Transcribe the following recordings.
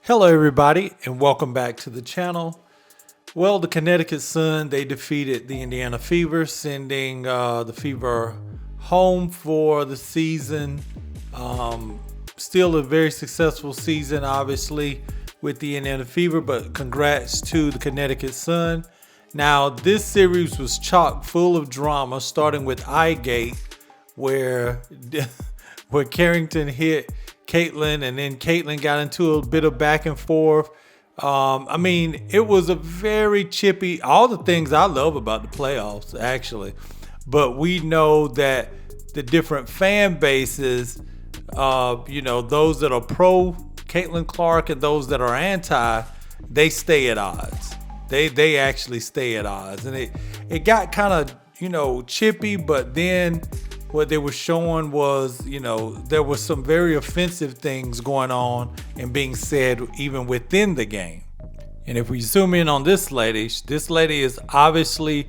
Hello everybody and welcome back to the channel. Well, the Connecticut Sun, they defeated the Indiana Fever, sending the Fever home for the season. Still a very successful season, obviously, with the Indiana Fever, but congrats to the Connecticut Sun. Now, this series was chock full of drama, starting with Eye Gate, where Carrington hit Caitlin, and then Caitlin got into a bit of back and forth. It was a very chippy, all the things I love about the playoffs, actually. But we know that the different fan bases, those that are pro Caitlin Clark and those that are anti, they stay at odds. They actually stay at odds. And it got kind of, chippy, but then what they were showing was, there was some very offensive things going on and being said even within the game. And if we zoom in on this lady is obviously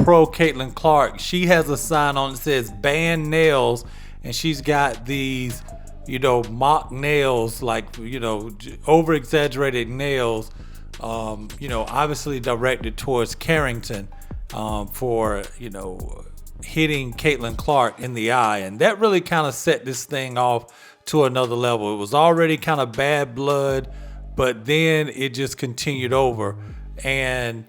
pro Caitlin Clark. She has a sign on that says ban nails, and she's got these, mock nails, like, over exaggerated nails, obviously directed towards Carrington for, hitting Caitlin Clark in the eye. And that really kind of set this thing off to another level. It was already kind of bad blood, but then it just continued over. And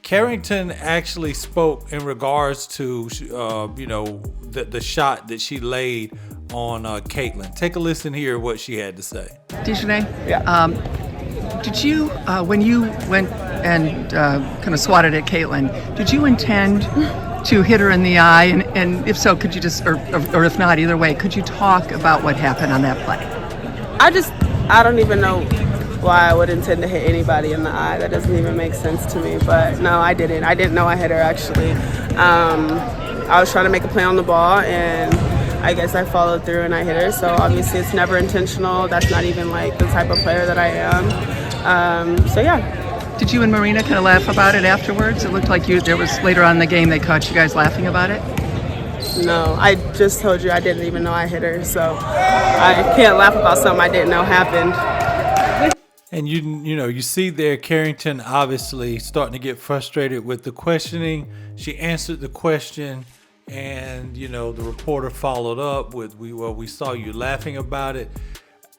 Carrington actually spoke in regards to, the shot that she laid on Caitlin. Take a listen here what she had to say. Dejanay? Yeah. Did you, when you went and kind of swatted at Caitlin, did you intend to hit her in the eye? And if so, could you just, or if not, either way, could you talk about what happened on that play? I don't even know why I would intend to hit anybody in the eye. That doesn't even make sense to me. But no, I didn't. I didn't know I hit her, actually. I was trying to make a play on the ball, and I guess I followed through and I hit her. So obviously it's never intentional. That's not even like the type of player that I am. So yeah. Did you and Marina kind of laugh about it afterwards? It looked like there was later on in the game they caught you guys laughing about it. No, I just told you I didn't even know I hit her. So I can't laugh about something I didn't know happened. And you see there Carrington obviously starting to get frustrated with the questioning. She answered the question, and the reporter followed up with, we saw you laughing about it.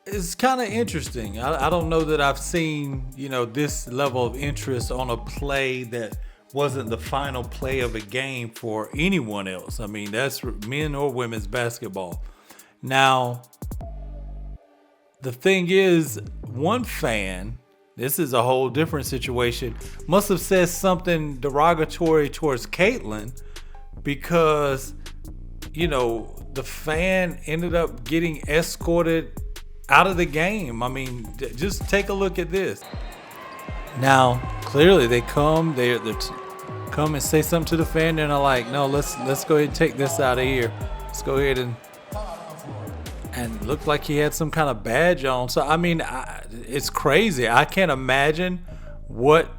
It's kind of interesting. I don't know that I've seen, this level of interest on a play that wasn't the final play of a game for anyone else. I mean, that's men or women's basketball. Now, the thing is, one fan, this is a whole different situation, must have said something derogatory towards Caitlin because, the fan ended up getting escorted out of the game. I mean, just take a look at this. Now, clearly they come and say something to the fan, and they're like, no, let's go ahead and take this out of here. Let's go ahead and looked like he had some kind of badge on. So it's crazy. I can't imagine what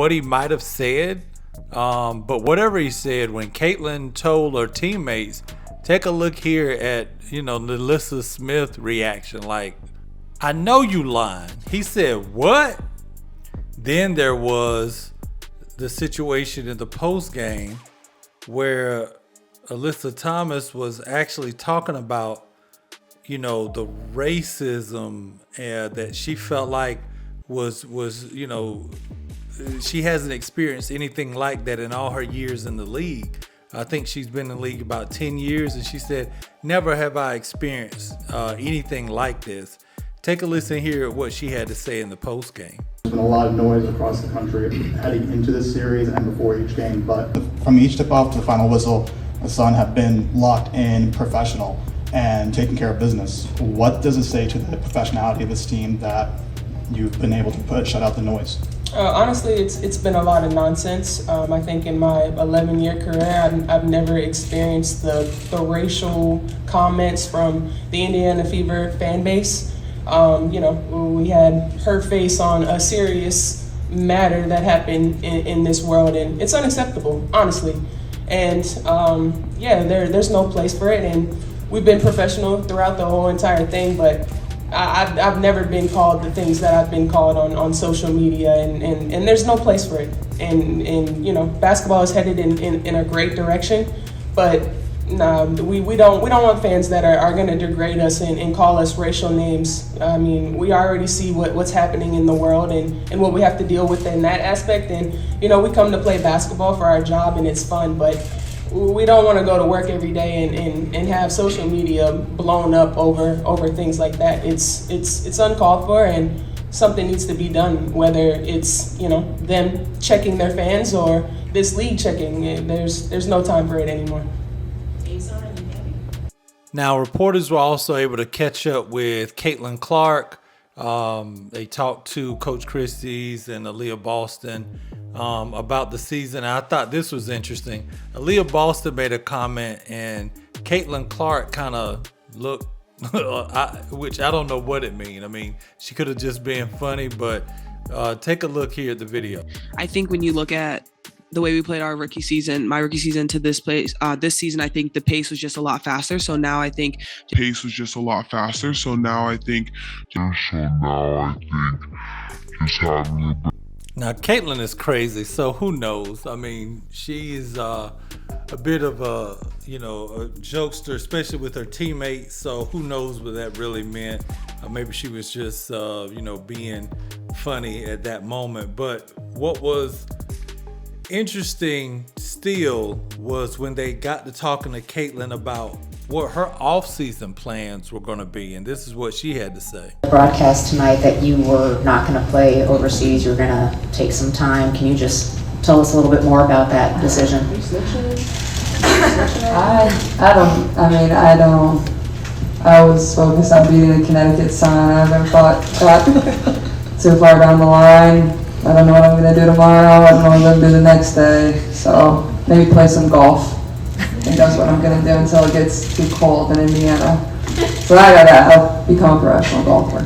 he might have said. But whatever he said, when Caitlin told her teammates, take a look here at Melissa Smith's reaction. Like, I know you lying. He said, what? Then there was the situation in the post game where Alyssa Thomas was actually talking about, the racism that she felt like was she hasn't experienced anything like that in all her years in the league. I think she's been in the league about 10 years, and she said, never have I experienced anything like this. Take a listen here at what she had to say in the post game. There's been a lot of noise across the country heading into this series and before each game, but from each tip-off to the final whistle, the Sun have been locked in, professional, and taking care of business. What does it say to the professionality of this team that you've been able to shut out the noise? Honestly, it's been a lot of nonsense. I think in my 11-year career, I've never experienced the racial comments from the Indiana Fever fan base. We had her face on a serious matter that happened in this world, and it's unacceptable, honestly. And there's no place for it, and we've been professional throughout the whole entire thing, but I've never been called the things that I've been called on social media, and there's no place for it. And you know, basketball is headed in a great direction, but no, we don't want fans that are going to degrade us and call us racial names. I mean, we already see what's happening in the world and what we have to deal with in that aspect. And you know, we come to play basketball for our job and it's fun, but we don't want to go to work every day and have social media blown up over things like that. It's uncalled for, and something needs to be done, whether it's, you know, them checking their fans or this league checking. There's no time for it anymore. Now, reporters were also able to catch up with Caitlin Clark. They talked to Coach Christie's and Aaliyah Boston about the season. I thought this was interesting. Aaliyah Boston made a comment, and Caitlin Clark kind of looked, which I don't know what it means. I mean, she could have just been funny, but take a look here at the video. I think when you look at the way we played our rookie season, my rookie season to this season, I think the pace was just a lot faster. So now I think just having Now, Caitlin is crazy, so who knows? I mean, she's a bit of a jokester, especially with her teammates. So who knows what that really meant? Maybe she was just, being funny at that moment. But what was interesting still was when they got to talking to Caitlin about what her off-season plans were going to be, and this is what she had to say. Broadcast tonight that you were not going to play overseas, you were going to take some time. Can you just tell us a little bit more about that decision? I was focused on beating the Connecticut Sun. I haven't thought too far down the line. I don't know what I'm going to do tomorrow. I don't know what I'm going to do the next day. So maybe play some golf. I think that's what I'm going to do until it gets too cold in Indiana. So I'll become a professional golfer.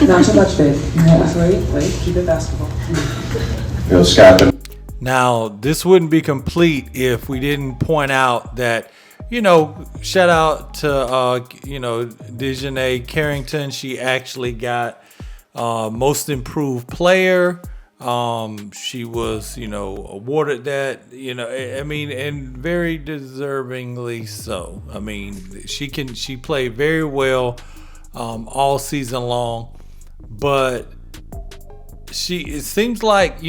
Not too much faith. Yeah. Wait, keep it basketball. Now, this wouldn't be complete if we didn't point out that, shout out to, Dejanay Carrington. She actually got most improved player. She was, awarded that, and very deservingly so. I mean, she played very well all season long, but it seems like,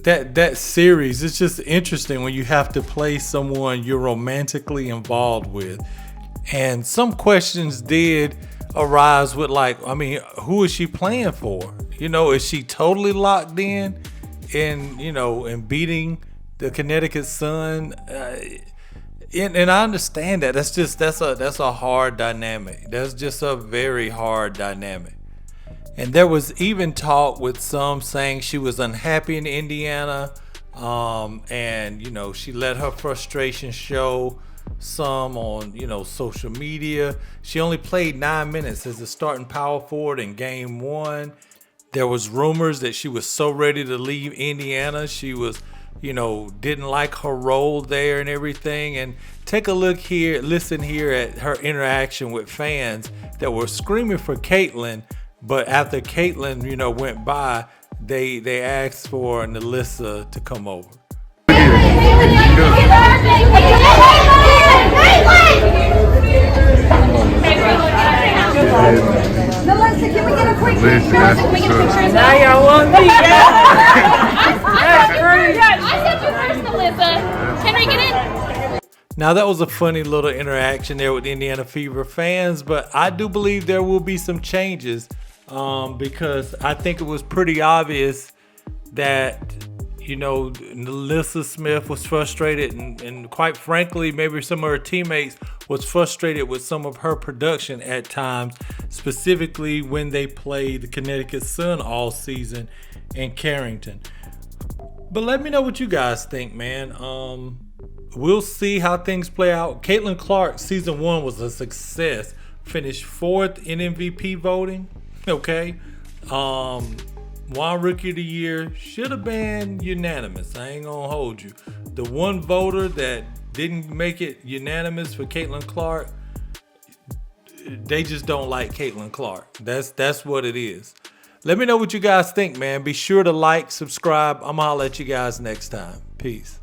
that series, it's just interesting when you have to play someone you're romantically involved with. And some questions did arise with, who is she playing for? Is she totally locked in beating the Connecticut Sun? And I understand that. That's a hard dynamic. That's just a very hard dynamic. And there was even talk with some saying she was unhappy in Indiana, and she let her frustration show some on social media. She only played 9 minutes as a starting power forward in game 1. There was rumors that she was so ready to leave Indiana. She was didn't like her role there and everything. And take a listen here at her interaction with fans that were screaming for Caitlin. But after Caitlin, went by, they asked for Nalissa to come over. Nalissa, can we get a quick picture? Now y'all want me, That's great. I said you first, Nalissa. Henry, get in. Now, that was a funny little interaction there with Indiana Fever fans, but I do believe there will be some changes because I think it was pretty obvious that, Nalissa Smith was frustrated and quite frankly, maybe some of her teammates was frustrated with some of her production at times, specifically when they played the Connecticut Sun all season in Carrington. But let me know what you guys think, man. We'll see how things play out. Caitlin Clark, season 1 was a success. Finished 4th in MVP voting. Okay. Won Rookie of the Year. Should have been unanimous. I ain't gonna hold you. The one voter that didn't make it unanimous for Caitlin Clark, they just don't like Caitlin Clark. That's what it is. Let me know what you guys think, man. Be sure to like, subscribe. I'm gonna holler at you guys next time. Peace.